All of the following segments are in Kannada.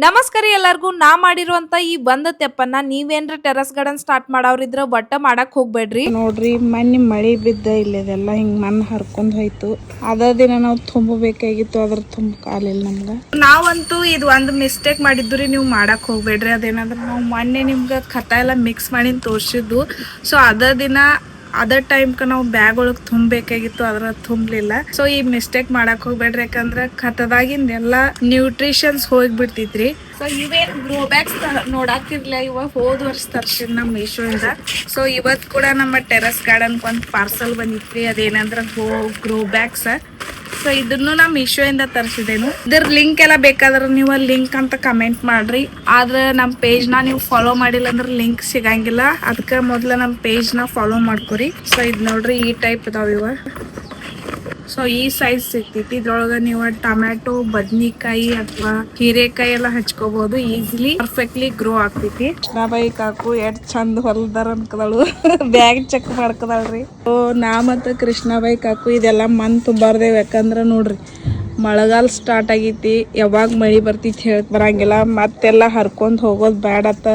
ನಮಸ್ಕಾರ ಎಲ್ಲರಿಗೂ. ನಾ ಮಾಡಿರುವಂತ ಈ ಬಂದ ತೆಪ್ಪನ್ನ ನೀವೇನ್ರ ಟೆರಸ್ ಗಾರ್ಡನ್ ಸ್ಟಾರ್ಟ್ ಮಾಡವ್ರಿದ್ರ ಒಟ್ಟ ಮಾಡಕ್ ಹೋಗ್ಬೇಡ್ರಿ. ನೋಡ್ರಿ ಮಣ್ಣಿ ಮಳಿ ಬಿದ್ದ ಇಲ್ಲದೆಲ್ಲ ಹಿಂಗ್ ಮಣ್ಣು ಹರ್ಕೊಂಡ್ ಹೋಯ್ತು. ಅದ ದಿನ ನಾವು ತುಂಬಬೇಕಾಗಿತ್ತು, ಅದ್ರ ತುಂಬ ಕಾಲಿಲ್ಲ ನಮ್ಗ. ನಾವಂತೂ ಇದು ಒಂದು ಮಿಸ್ಟೇಕ್ ಮಾಡಿದ್ರಿ, ನೀವು ಮಾಡಕ್ ಹೋಗ್ಬೇಡ್ರಿ. ಅದೇನಂದ್ರೆ ನಾವು ಮೊನ್ನೆ ನಿಮ್ಗೆ ಖತ ಎಲ್ಲ ಮಿಕ್ಸ್ ಮಾಡಿ ತೋರ್ಸಿದ್ದು. ಸೊ ಅದ ದಿನ ಅದ ಟೈಮ್ಕ ನಾವು ಬ್ಯಾಗ್ ಒಳಗೆ ತುಂಬಬೇಕಾಗಿತ್ತು, ಅದ್ರ ತುಂಬಲಿಲ್ಲ. ಸೊ ಈ ಮಿಸ್ಟೇಕ್ ಮಾಡಕ್ ಹೋಗ್ಬೇಡ್ರಿ, ಯಾಕಂದ್ರೆ ಖತದಾಗಿಂದ ಎಲ್ಲಾ ನ್ಯೂಟ್ರಿಷನ್ಸ್ ಹೋಗ್ಬಿಡ್ತಿತ್ರಿ. ಸೊ ಇವೇನ್ ಗ್ರೋ ಬ್ಯಾಗ್ಸ್ ನೋಡಾತಿರ್ಲಿಲ್ಲ, ಇವಾಗ ಹೋದ ವರ್ಷ ತರ್ಸಿದ್ ನಮ್ಮ ಮೀಶೋ ಇಂದ. ಸೊ ಇವತ್ ಕೂಡ ನಮ್ಮ ಟೆರಸ್ ಗಾರ್ಡನ್ ಒಂದ್ ಪಾರ್ಸಲ್ ಬಂದಿತ್ರಿ. ಅದೇನಂದ್ರ ಗ್ರೋ ಬ್ಯಾಗ್ಸ್. ಸೊ ಇದನ್ನು ನಾ ಮೀಶೋ ಇಂದ ತರಿಸಿದೇನು. ಇದ್ರ ಲಿಂಕ್ ಎಲ್ಲ ಬೇಕಾದ್ರೆ ನೀವು ಲಿಂಕ್ ಅಂತ ಕಮೆಂಟ್ ಮಾಡ್ರಿ. ಆದ್ರೆ ನಮ್ಮ ಪೇಜ್ ನ ನೀವು ಫಾಲೋ ಮಾಡಿಲ್ಲ ಅಂದ್ರೆ ಲಿಂಕ್ ಸಿಗಂಗಿಲ್ಲ. ಅದಕ್ಕೆ ಮೊದ್ಲ ನಮ್ಮ ಪೇಜ್ ನ ಫಾಲೋ ಮಾಡ್ಕೊರಿ. ಸೊ ಇದ್ ನೋಡ್ರಿ, ಈ ಟೈಪ್ ಇದಾವ ಇವ. ಸೊ ಈ ಸೈಜ್ ಸಿಗ್ತೈತಿ. ಇದ್ರೊಳಗ ನೀವು ಟೊಮ್ಯಾಟೊ, ಬದ್ನಿಕಾಯಿ ಅಥವಾ ಹೀರೆಕಾಯಿ ಎಲ್ಲ ಹಚ್ಕೋಬಹುದು. ಈಸಿಲಿ ಪರ್ಫೆಕ್ಟ್ಲಿ ಗ್ರೋ ಆಗ್ತೈತಿ. ಕೃಷ್ಣಾಬಾಯಿ ಕಾಕು ಎಷ್ಟ್ ಚಂದ ಹೊಲ್ದಾರ ಅನ್ಕದಳು, ಬ್ಯಾಗ್ ಚೆಕ್ ಮಾಡ್ಕದಳ್ರಿ. ನಾ ಮತ್ತ ಕೃಷ್ಣಾಬಾಯಿ ಕಾಕು ಇದೆಲ್ಲ ಮನ್ ತುಂಬಾರ್ದೇವ್. ಯಾಕಂದ್ರ ನೋಡ್ರಿ, ಮಳೆಗಾಲ ಸ್ಟಾರ್ಟ್ ಆಗೈತಿ. ಯಾವಾಗ ಮಳಿ ಬರ್ತೈತಿ ಹೇಳಕ್ ಬರಂಗಿಲ್ಲ. ಮತ್ತೆಲ್ಲ ಹರ್ಕೊಂಡ್ ಹೋಗೋದ್ ಬ್ಯಾಡತ್ತ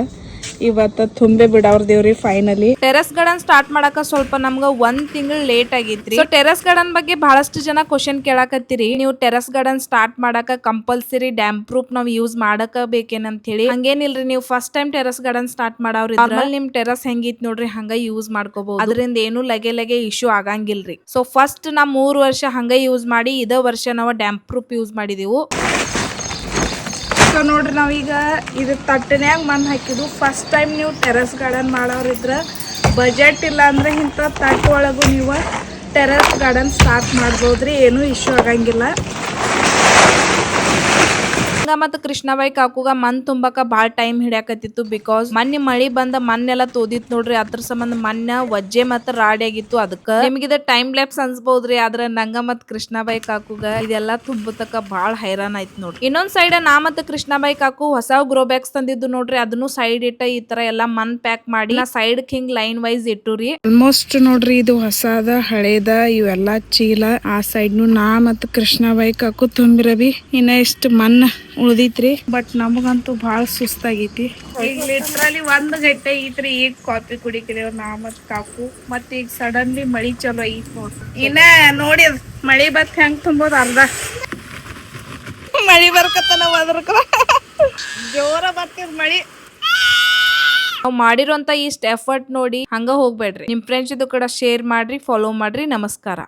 ಇವತ್ತ ತುಂಬೆ ಬಿಡವ್ರದೇವ್ರಿ ಫೈನಲಿ. ಟೆರಸ್ ಗಾರ್ಡನ್ ಸ್ಟಾರ್ಟ್ ಮಾಡಕ ಸ್ವಲ್ಪ ನಮ್ಗ 1 ತಿಂಗಳು ಲೇಟ್ ಆಗಿತ್ರಿ. ಸೊ ಟೆರಸ್ ಗಾರ್ಡನ್ ಬಗ್ಗೆ ಬಹಳಷ್ಟು ಜನ ಕ್ವಶನ್ ಕೇಳಾಕತ್ತೀರಿ. ನೀವು ಟೆರಸ್ ಗಾರ್ಡನ್ ಸ್ಟಾರ್ಟ್ ಮಾಡಕ ಕಂಪಲ್ಸರಿ ಡ್ಯಾಮ್ ಪ್ರೂಫ್ ನಾವ್ ಯೂಸ್ ಮಾಡಕ ಬೇಕೇನಂತ ಹೇಳಿ. ಹಂಗೇನಿಲ್ರಿ, ನೀವು first time terrace garden start ಮಾಡವ್ರಿ ನಿಮ್ ಟೆರಸ್ ಹೆಂಗಿತ್ ನೋಡ್ರಿ ಹಂಗ ಯೂಸ್ ಮಾಡ್ಕೋಬಹುದು. ಅದರಿಂದ ಏನು ಲಗೆ ಇಶ್ಯೂ ಆಗಂಗಿಲ್ರಿ. ಸೊ ಫಸ್ಟ್ ನಾ 3 ವರ್ಷ ಹಂಗ ಯೂಸ್ ಮಾಡಿ, ಇದ ವರ್ಷ ನಾವು ಡ್ಯಾಮ್ ಪ್ರೂಫ್ ಯೂಸ್ ಮಾಡಿದೀವಿ. ಸೊ ನೋಡ್ರಿ, ನಾವೀಗ ಇದು ತಟ್ಟನ್ಯಾಗ ಮಣ್ಣು ಹಾಕಿದ್ವು. ಫಸ್ಟ್ ಟೈಮ್ ನೀವು ಟೆರಸ್ ಗಾರ್ಡನ್ ಮಾಡೋರಿದ್ರ ಬಜೆಟ್ ಇಲ್ಲ ಅಂದ್ರೆ ಇಂಥ ತಟ್ಟ ಒಳಗೂ ನೀವು ಟೆರಸ್ ಗಾರ್ಡನ್ ಸ್ಟಾರ್ಟ್ ಮಾಡ್ಬೋದ್ರಿ. ಏನೂ ಇಶ್ಯೂ ಆಗಂಗಿಲ್ಲ. ಮತ್ತು ಕೃಷ್ಣಾಬಾಯಿ ಕಾಕುಗ ಮಣ್ ತುಂಬಾಕ ಬಾಳ ಟೈಮ್ ಹಿಡಿಯಾಕತ್ತಿತ್ತು. ಬಿಕಾಸ್ ಮೊನ್ನೆ ಮಳಿ ಬಂದ ಮಣ್ಣೆಲ್ಲ ತೋದಿತ್ ನೋಡ್ರಿ. ಅದ್ರ ಸಂಬಂಧ ಮಣ್ಣ ವಜ್ಜೆ ಮತ್ತ ರಾಡಿ ಆಗಿತ್ತು. ಅದಕ್ಕ ನಿಮ್ಗಿದ ಟೈಮ್ ಲ್ಯಾಪ್ಸ್ ಅನ್ಸ್ಬೋದ್ರಿ. ಆದ್ರ ನಂಗ ಮತ್ ಕೃಷ್ಣಾಬಾಯಿ ಕಾಕುಗ ಇದೆಲ್ಲಾ ತುಂಬತಕ ಬಾಳ ಹೈರಾಣ ಆಯ್ತು ನೋಡ್ರಿ. ಇನ್ನೊಂದ್ ಸೈಡ್ ನಾ ಮತ್ತ ಕೃಷ್ಣಾಬಾಯಿ ಕಾಕು ಹೊಸ ಗ್ರೋ ಬ್ಯಾಗ್ಸ್ ತಂದಿದ್ದು ನೋಡ್ರಿ. ಅದನ್ನು ಸೈಡ್ ಇಟ್ಟ ಈ ತರ ಎಲ್ಲಾ ಮಣ್ ಪ್ಯಾಕ್ ಮಾಡಿ ಸೈಡ್ ಹಿಂಗ್ ಲೈನ್ ವೈಸ್ ಇಟ್ಟುರಿ. ಆಲ್ಮೋಸ್ಟ್ ನೋಡ್ರಿ, ಇದು ಹೊಸದ ಹಳೇದ ಇವೆಲ್ಲಾ ಚೀಲ. ಆ ಸೈಡ್ ನಾ ಮತ್ತ ಕೃಷ್ಣಾಬಾಯಿ ಕಾಕು ತುಂಬಿರವಿ. ಇನ್ನ ಇಷ್ಟ ಮಣ್ಣ ಉಳ್ದಿತ್ರಿ. ಬಟ್ ನಮಗಂತೂ ಬಾಳ ಸುಸ್ತಾಗೈತಿ. ಈಗ ಲಿಟ್ರಲಿ 1 ಗಂಟೆ ಐತ್ರಿ. ಈಗ ಕಾಫಿ ಕುಡಿಕಿದೇವ್ ನಾ ಮತ್ ಕಾಕು. ಮತ್ ಈಗ ಸಡನ್ಲಿ ಮಳಿ ಚಲೋ ಐತ್ ನೋಡ್ರಿ. ಇನ್ನ ನೋಡಿ ಮಳಿ ಬತ್ ಹೆಂಗ್ ತುಂಬೋದ್ ಅರ್ಧ ಮಳಿ ಬರ್ಕತ್ತ ನಾವ್ ಅದ್ರಕ ಜೋರ ಬರ್ತಿದ್ ಮಳಿ. ನಾವು ಮಾಡಿರೋಂತ ಇಷ್ಟ ಎಫರ್ಟ್ ನೋಡಿ ಹಂಗ ಹೋಗ್ಬೇಡ್ರಿ. ನಿಮ್ ಫ್ರೆಂಡ್ಸ್ ಇದು ಕೂಡ ಶೇರ್ ಮಾಡ್ರಿ, ಫಾಲೋ ಮಾಡ್ರಿ. ನಮಸ್ಕಾರ.